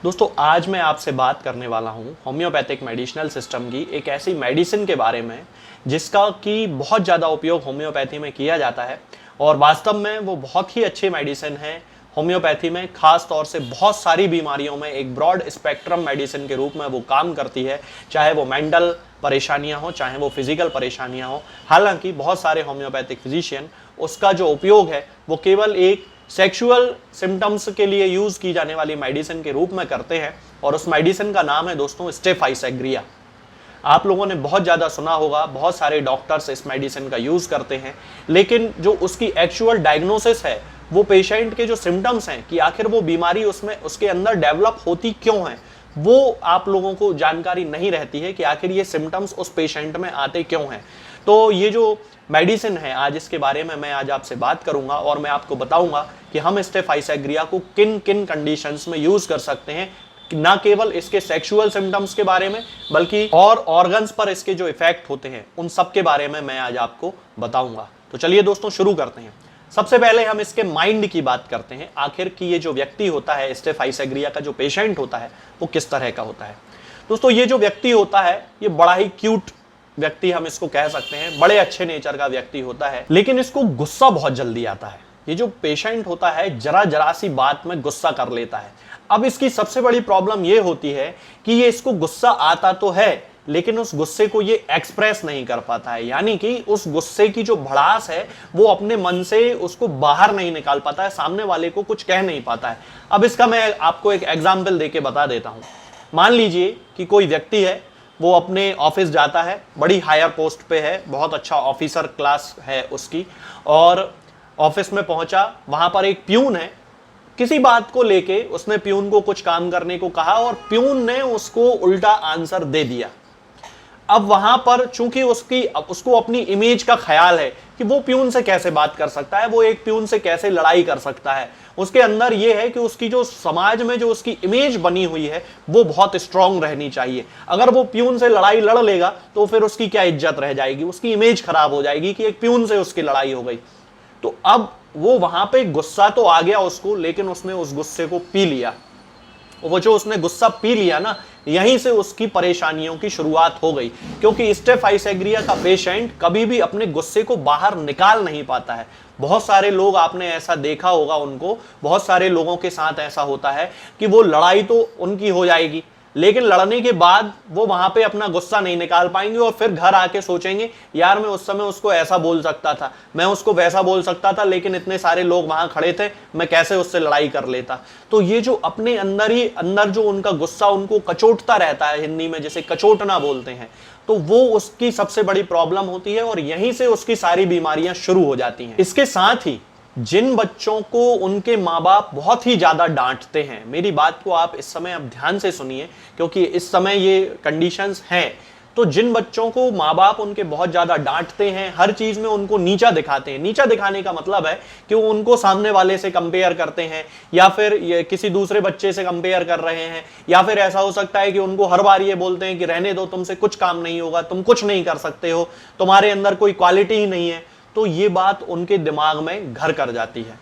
दोस्तों आज मैं आपसे बात करने वाला हूँ होम्योपैथिक मेडिसिनल सिस्टम की एक ऐसी मेडिसिन के बारे में जिसका कि बहुत ज़्यादा उपयोग होम्योपैथी में किया जाता है और वास्तव में वो बहुत ही अच्छी मेडिसिन है। होम्योपैथी में खास तौर से बहुत सारी बीमारियों में एक ब्रॉड स्पेक्ट्रम मेडिसिन के रूप में वो काम करती है, चाहे वो मेंटल परेशानियां हो चाहे वो फिजिकल परेशानियां हो। हालांकि बहुत सारे होम्योपैथिक फिजिशियन उसका जो उपयोग है वो केवल एक सेक्सुअल सिम्टम्स के लिए यूज की जाने वाली मेडिसिन के रूप में करते हैं और उस मेडिसिन का नाम है दोस्तों स्टेफाइसेग्रिया। आप लोगों ने बहुत ज़्यादा सुना होगा, बहुत सारे डॉक्टर्स इस मेडिसिन का यूज़ करते हैं, लेकिन जो उसकी एक्चुअल डायग्नोसिस है वो पेशेंट के जो सिम्टम्स हैं कि आखिर वो बीमारी उसमें उसके अंदर डेवलप होती क्यों है, वो आप लोगों को जानकारी नहीं रहती है कि आखिर ये सिम्टम्स उस पेशेंट में आते क्यों हैं। तो ये जो मेडिसिन है आज इसके बारे में मैं आज आपसे बात करूंगा और मैं आपको बताऊंगा कि हम स्टेफाइसेग्रिया को किन किन कंडीशंस में यूज कर सकते हैं, ना केवल इसके सेक्सुअल सिम्टम्स के बारे में बल्कि और ऑर्गन्स पर इसके जो इफेक्ट होते हैं उन सब के बारे में मैं आज आपको बताऊंगा। तो चलिए दोस्तों शुरू करते हैं। सबसे पहले हम इसके माइंड की बात करते हैं, आखिर कि ये जो व्यक्ति होता है स्टेफाइसेग्रिया का जो पेशेंट होता है वो किस तरह का होता है। दोस्तों ये जो व्यक्ति होता है ये बड़ा ही क्यूट व्यक्ति हम इसको कह सकते हैं, बड़े अच्छे नेचर का व्यक्ति होता है, लेकिन इसको गुस्सा बहुत जल्दी आता है। ये जो पेशेंट होता है जरा जरा सी बात में गुस्सा कर लेता है। अब इसकी सबसे बड़ी प्रॉब्लम ये होती है कि ये इसको गुस्सा आता तो है लेकिन उस गुस्से को ये एक्सप्रेस नहीं कर पाता है, यानी कि उस गुस्से की जो भड़ास है वो अपने मन से उसको बाहर नहीं निकाल पाता है, सामने वाले को कुछ कह नहीं पाता है। अब इसका मैं आपको एक एग्जाम्पल देके बता देता हूं। मान लीजिए कि कोई व्यक्ति है, वो अपने ऑफिस जाता है, बड़ी हायर पोस्ट पे है, बहुत अच्छा ऑफिसर क्लास है उसकी, और ऑफिस में पहुंचा, वहां पर एक प्यून है। किसी बात को लेके उसने प्यून को कुछ काम करने को कहा और प्यून ने उसको उल्टा आंसर दे दिया। अब वहां पर चूंकि उसको अपनी इमेज का ख्याल है कि वो प्यून से कैसे बात कर सकता है, वो एक प्यून से कैसे लड़ाई कर सकता है, उसके अंदर ये है कि उसकी जो समाज में जो उसकी इमेज बनी हुई है वो बहुत स्ट्रांग रहनी चाहिए। अगर वो प्यून से लड़ाई लड़ लेगा तो फिर उसकी क्या इज्जत रह जाएगी, उसकी इमेज खराब हो जाएगी कि एक प्यून से उसकी लड़ाई हो गई। तो अब वो वहां पे गुस्सा तो आ गया उसको, लेकिन उसने उस गुस्से को पी लिया। वो जो उसने गुस्सा पी लिया ना, यहीं से उसकी परेशानियों की शुरुआत हो गई, क्योंकि स्टेफाइसेग्रिया का पेशेंट कभी भी अपने गुस्से को बाहर निकाल नहीं पाता है। बहुत सारे लोग आपने ऐसा देखा होगा, उनको बहुत सारे लोगों के साथ ऐसा होता है कि वो लड़ाई तो उनकी हो जाएगी लेकिन लड़ने के बाद वो वहां पे अपना गुस्सा नहीं निकाल पाएंगे और फिर घर आके सोचेंगे यार मैं उस समय उसको ऐसा बोल सकता था, मैं उसको वैसा बोल सकता था, लेकिन इतने सारे लोग वहां खड़े थे, मैं कैसे उससे लड़ाई कर लेता। तो ये जो अपने अंदर ही अंदर जो उनका गुस्सा उनको कचोटता रहता है, हिंदी में जैसे कचोटना बोलते हैं, तो वो उसकी सबसे बड़ी प्रॉब्लम होती है और यहीं से उसकी सारी बीमारियां शुरू हो जाती हैं। इसके साथ ही जिन बच्चों को उनके माँ बाप बहुत ही ज्यादा डांटते हैं, मेरी बात को आप इस समय अब ध्यान से सुनिए क्योंकि इस समय ये कंडीशंस हैं, तो जिन बच्चों को माँ बाप उनके बहुत ज्यादा डांटते हैं, हर चीज में उनको नीचा दिखाते हैं, नीचा दिखाने का मतलब है कि वो उनको सामने वाले से कंपेयर करते हैं या फिर ये किसी दूसरे बच्चे से कंपेयर कर रहे हैं, या फिर ऐसा हो सकता है कि उनको हर बार ये बोलते हैं कि रहने दो, तुमसे कुछ काम नहीं होगा, तुम कुछ नहीं कर सकते हो, तुम्हारे अंदर कोई क्वालिटी ही नहीं है। तो ये बात उनके दिमाग में घर कर जाती है।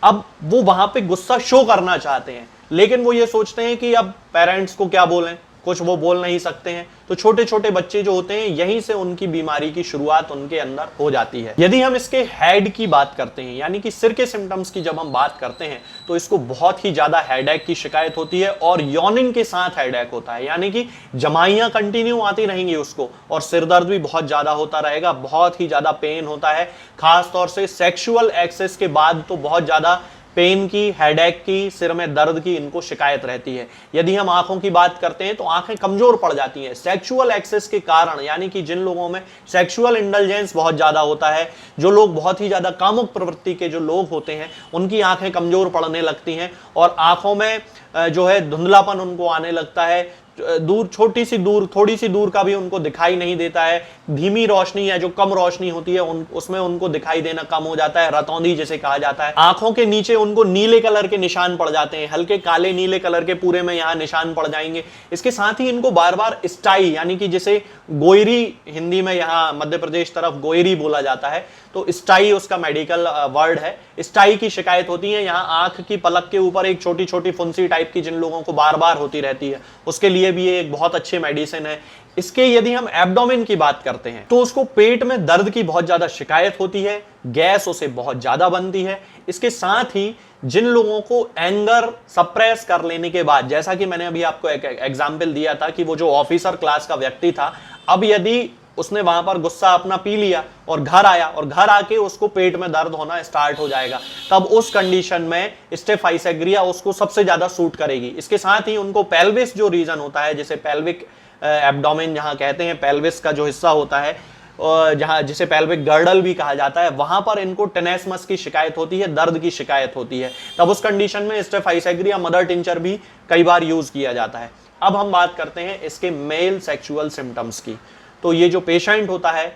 अब वो वहां पे गुस्सा शो करना चाहते हैं लेकिन वो ये सोचते हैं कि अब पेरेंट्स को क्या बोलें, कुछ वो बोल नहीं सकते हैं। तो छोटे छोटे बच्चे जो होते हैं यहीं से उनकी बीमारी की शुरुआत उनके अंदर हो जाती है। यदि हम इसके हेड की बात करते हैं, यानी कि सिर के सिम्टम्स की जब हम बात करते हैं, तो इसको बहुत ही ज्यादा हेडेक की शिकायत होती है और यॉर्निंग के साथ हेडेक होता है, यानी कि जमाइयां कंटिन्यू आती रहेंगी उसको और सिर दर्द भी बहुत ज्यादा होता रहेगा, बहुत ही ज्यादा पेन होता है। खास तौर से सेक्सुअल एक्सेस के बाद तो बहुत ज्यादा पेन की, हेडेक की, सिर में दर्द की इनको शिकायत रहती है। यदि हम आंखों की बात करते हैं तो आंखें कमजोर पड़ जाती हैं सेक्सुअल एक्सेस के कारण, यानी कि जिन लोगों में सेक्सुअल इंडल्जेंस बहुत ज्यादा होता है, जो लोग बहुत ही ज्यादा कामुक प्रवृत्ति के जो लोग होते हैं, उनकी आंखें कमजोर पड़ने लगती हैं और आंखों में जो है धुंधलापन उनको आने लगता है, दूर, छोटी सी दूर, थोड़ी सी दूर का भी उनको दिखाई नहीं देता है। धीमी रोशनी या जो कम रोशनी होती है उसमें उनको दिखाई देना कम हो जाता है, रतौंधी जिसे कहा जाता है। आंखों के नीचे उनको नीले कलर के निशान पड़ जाते हैं, हल्के काले नीले कलर के पूरे में यहाँ निशान पड़ जाएंगे। इसके साथ ही इनको बार बार स्टाई यानी कि जिसे गोयरी हिंदी में यहाँ मध्य प्रदेश तरफ गोयरी बोला जाता है, तो स्टाई उसका मेडिकल वर्ड है, स्टाई की शिकायत होती है। यहाँ आंख की पलक के ऊपर एक छोटी छोटी फुंसी टाइप की जिन लोगों को बार बार होती रहती है, उसके लिए भी ये एक बहुत अच्छी मेडिसिन है। इसके यदि हम एब्डोमेन की बात करते हैं तो उसको पेट में दर्द की बहुत ज्यादा शिकायत होती है, गैस उसे बहुत ज्यादा बनती है। इसके साथ ही जिन लोगों को एंगर सप्रेस कर लेने के बाद, जैसा कि मैंने अभी आपको एक एग्जाम्पल दिया था कि वो जो ऑफिसर क्लास का व्यक्ति था, अब यदि उसने वहां पर गुस्सा अपना पी लिया और घर आया और घर आके उसको पेट में दर्द होना स्टार्ट हो जाएगा, तब उस कंडीशन में स्टेफाइसेग्रिया उसको सबसे ज्यादा सूट करेगी। इसके साथ ही उनको पेल्विस जो रीजन होता है, जिसे पेल्विक एब्डोमेन जहां कहते हैं, पेल्विस का जो हिस्सा होता है जहां जिसे पेल्विक गर्डल भी कहा जाता है, वहां पर इनको टेनेस्मस की शिकायत होती है, दर्द की शिकायत होती है। तब उस कंडीशन में स्टेफाइसेग्रिया मदर टिंचर भी कई बार यूज किया जाता है। अब हम बात करते हैं इसके मेल सेक्सुअल सिम्टम्स की। तो ये जो पेशेंट होता है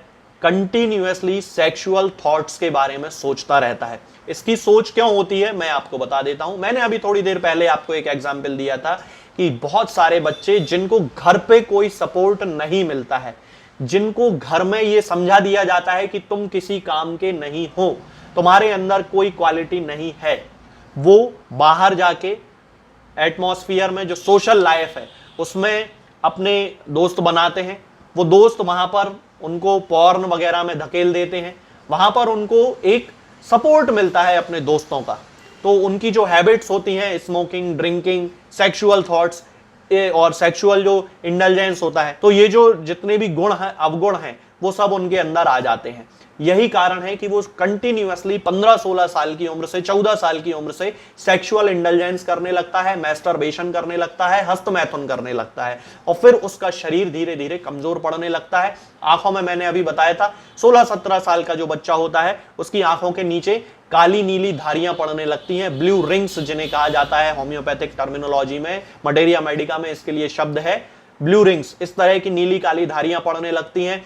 कंटिन्यूअसली सेक्सुअल थॉट्स के बारे में सोचता रहता है। इसकी सोच क्यों होती है मैं आपको बता देता हूं। मैंने अभी थोड़ी देर पहले आपको एक एग्जांपल दिया था कि बहुत सारे बच्चे जिनको घर पे कोई सपोर्ट नहीं मिलता है, जिनको घर में ये समझा दिया जाता है कि तुम किसी काम के नहीं हो, तुम्हारे अंदर कोई क्वालिटी नहीं है, वो बाहर जाके एटमॉस्फेयर में जो सोशल लाइफ है उसमें अपने दोस्त बनाते हैं। वो दोस्त वहां पर उनको पॉर्न वगैरह में धकेल देते हैं, वहां पर उनको एक सपोर्ट मिलता है अपने दोस्तों का। तो उनकी जो हैबिट्स होती हैं, स्मोकिंग, ड्रिंकिंग, सेक्सुअल थॉट्स और सेक्सुअल जो इंडल्जेंस होता है, तो ये जो जितने भी गुण हैं, अवगुण हैं, वो सब उनके अंदर आ जाते हैं। यही कारण है कि वो कंटिन्यूअसली 15-16 साल की उम्र से 14 साल की उम्र से सेक्सुअल इंडल्जेंस करने लगता है, मैस्टरबेशन करने लगता है, हस्तमैथुन करने लगता है, और फिर उसका शरीर धीरे धीरे कमजोर पड़ने लगता है। आंखों में मैंने अभी बताया था 16-17 साल का जो बच्चा होता है उसकी आंखों के नीचे काली नीली धारियां पड़ने लगती हैं, ब्लू रिंग्स जिन्हें कहा जाता है होम्योपैथिक टर्मिनोलॉजी में, मटेरिया मेडिका में इसके लिए शब्द है ब्लू रिंग्स। इस तरह की नीली काली धारियां पड़ने लगती हैं,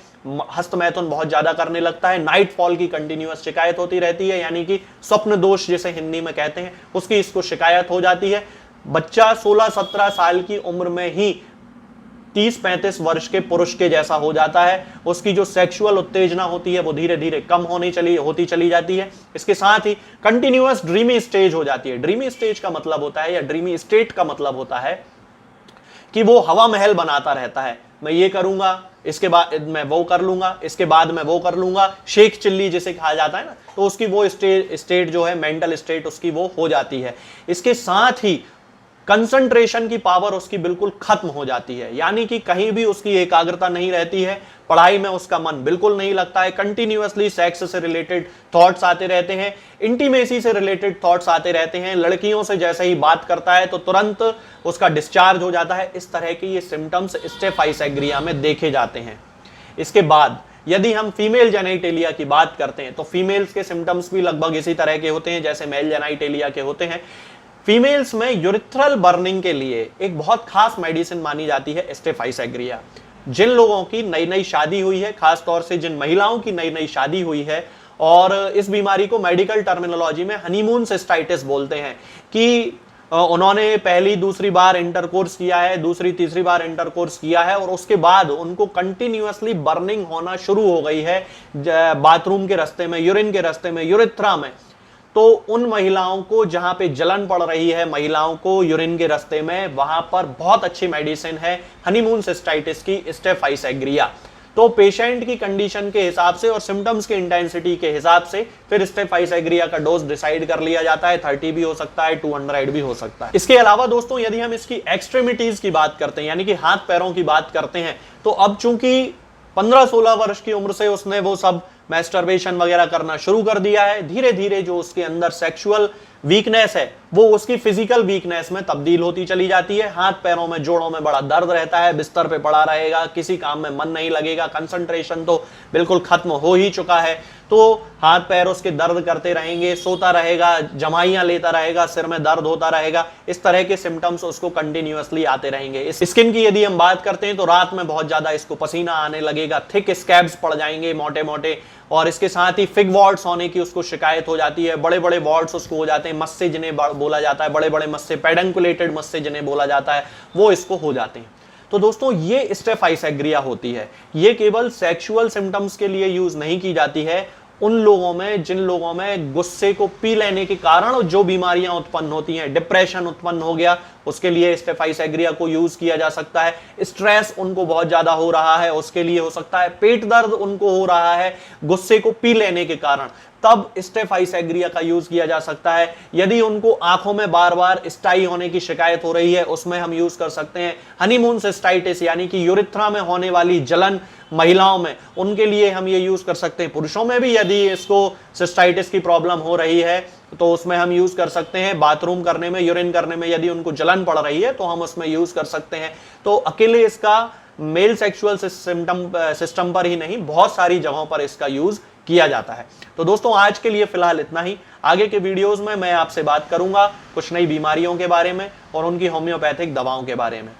हस्तमैथुन बहुत ज्यादा करने लगता है, नाइट फॉल की कंटिन्यूअस शिकायत होती रहती है, यानी कि स्वप्न दोष जिसे हिंदी में कहते हैं उसकी इसको शिकायत हो जाती है। बच्चा 16-17 साल की उम्र में ही 30-35 वर्ष के पुरुष के जैसा हो जाता है। उसकी जो सेक्सुअल उत्तेजना होती है वो धीरे धीरे कम होती चली जाती है। इसके साथ ही कंटिन्यूअस ड्रीमी स्टेज हो जाती है। ड्रीमी स्टेज का मतलब होता है, या ड्रीमी स्टेट का मतलब होता है कि वो हवा महल बनाता रहता है, मैं ये करूंगा, इसके बाद मैं वो कर लूंगा, इसके बाद मैं वो कर लूंगा, शेख चिल्ली जिसे कहा जाता है ना, तो उसकी वो स्टेट जो है, मेंटल स्टेट उसकी वो हो जाती है। इसके साथ ही कंसंट्रेशन की पावर उसकी बिल्कुल खत्म हो जाती है, यानी कि कहीं भी उसकी एकाग्रता नहीं रहती है, पढ़ाई में उसका मन बिल्कुल नहीं लगता है, कंटिन्यूअसली सेक्स से रिलेटेड थॉट्स आते रहते हैं, इंटीमेसी से रिलेटेड थॉट्स आते रहते हैं, लड़कियों से जैसे ही बात करता है तो तुरंत उसका डिस्चार्ज हो जाता है। इस तरह के ये सिम्टम्स स्टेफाइसेग्रिया में देखे जाते हैं। इसके बाद यदि हम फीमेल जेनाइटेलिया की बात करते हैं तो फीमेल्स के सिम्टम्स भी लगभग इसी तरह के होते हैं जैसे मेल जेनाइटेलिया के होते हैं। फीमेल्स में यूरिथ्रल बर्निंग के लिए एक बहुत खास मेडिसिन मानी जाती है स्टेफाइसेग्रिया। जिन लोगों की नई नई शादी हुई है, खास तौर से जिन महिलाओं की नई नई शादी हुई है, और इस बीमारी को मेडिकल टर्मिनोलॉजी में हनीमून सिस्टाइटिस बोलते हैं, कि उन्होंने पहली दूसरी बार इंटरकोर्स किया है, दूसरी तीसरी बार इंटरकोर्स किया है, और उसके बाद उनको कंटिन्यूअसली बर्निंग होना शुरू हो गई है बाथरूम के रास्ते में, यूरिन के रास्ते में, यूरिथ्रा में। तो उन महिलाओं को जहां पे जलन पड़ रही है महिलाओं को यूरिन के रास्ते में, वहां पर बहुत अच्छी मेडिसिन है हनीमून सिस्टाइटिस की, स्टेफाइसेग्रिया। तो पेशेंट की कंडीशन के हिसाब से और सिम्टम्स के इंटेंसिटी के हिसाब से फिर स्टेफाइसेग्रिया का डोज डिसाइड कर लिया जाता है। 30 भी हो सकता है, 200 भी हो सकता है। इसके अलावा दोस्तों यदि हम इसकी एक्सट्रीमिटीज की बात करते हैं, यानी कि हाथ पैरों की बात करते हैं, तो अब चूंकि 15-16 वर्ष की उम्र से उसने वो सब मैस्टरबेशन वगैरह करना शुरू कर दिया है, धीरे धीरे जो उसके अंदर सेक्सुअल वीकनेस है वो उसकी फिजिकल वीकनेस में तब्दील होती चली जाती है। हाथ पैरों में, जोड़ों में बड़ा दर्द रहता है, बिस्तर पे पड़ा रहेगा, किसी काम में मन नहीं लगेगा, कंसंट्रेशन तो बिल्कुल खत्म हो ही चुका है। तो हाथ पैर उसके दर्द करते रहेंगे, सोता रहेगा, जमाइयां लेता रहेगा, सिर में दर्द होता रहेगा। इस तरह के सिम्टम्स उसको कंटिन्यूअसली आते रहेंगे। इस स्किन की यदि हम बात करते हैं तो रात में बहुत ज्यादा इसको पसीना आने लगेगा, थिक स्कैब्स पड़ जाएंगे मोटे मोटे, और इसके साथ ही फिग वॉर्ड्स होने की उसको शिकायत हो जाती है। बड़े बड़े वॉर्ड्स उसको हो जाते हैं, मस्से जिन्हें बोला जाता है, बड़े बड़े मस्से, पेडंकुलेटेड मस्से जिन्हें बोला जाता है, वो इसको हो जाते हैं। तो दोस्तों ये स्टेफाइसेग्रिया होती है। ये केवल सेक्सुअल सिम्टम्स के लिए यूज नहीं की जाती है। उन लोगों में जिन लोगों में गुस्से को पी लेने के कारण जो बीमारियां उत्पन्न होती हैं, डिप्रेशन उत्पन्न हो गया, उसके लिए स्टेफाइसेग्रिया को यूज किया जा सकता है। स्ट्रेस उनको बहुत ज्यादा हो रहा है, उसके लिए हो सकता है। पेट दर्द उनको हो रहा है गुस्से को पी लेने के कारण, तब स्टेफाइसेग्रिया का यूज किया जा सकता है। यदि उनको आंखों में बार बार स्टाई होने की शिकायत हो रही है, उसमें हम यूज कर सकते हैं हनीमून सिस्टाइटिस, यानी कि यूरिथ्रा में होने वाली जलन महिलाओं में, उनके लिए हम ये यूज कर सकते हैं। पुरुषों में भी यदि इसको सिस्टाइटिस की प्रॉब्लम हो रही है तो उसमें हम यूज कर सकते हैं। बाथरूम करने में, यूरिन करने में यदि उनको जलन पड़ रही है तो हम उसमें यूज कर सकते हैं। तो अकेले इसका मेल सेक्सुअल सिस्टम पर ही नहीं, बहुत सारी जगहों पर इसका यूज किया जाता है। तो दोस्तों आज के लिए फिलहाल इतना ही। आगे के वीडियोस में मैं आपसे बात करूंगा कुछ नई बीमारियों के बारे में और उनकी होम्योपैथिक दवाओं के बारे में।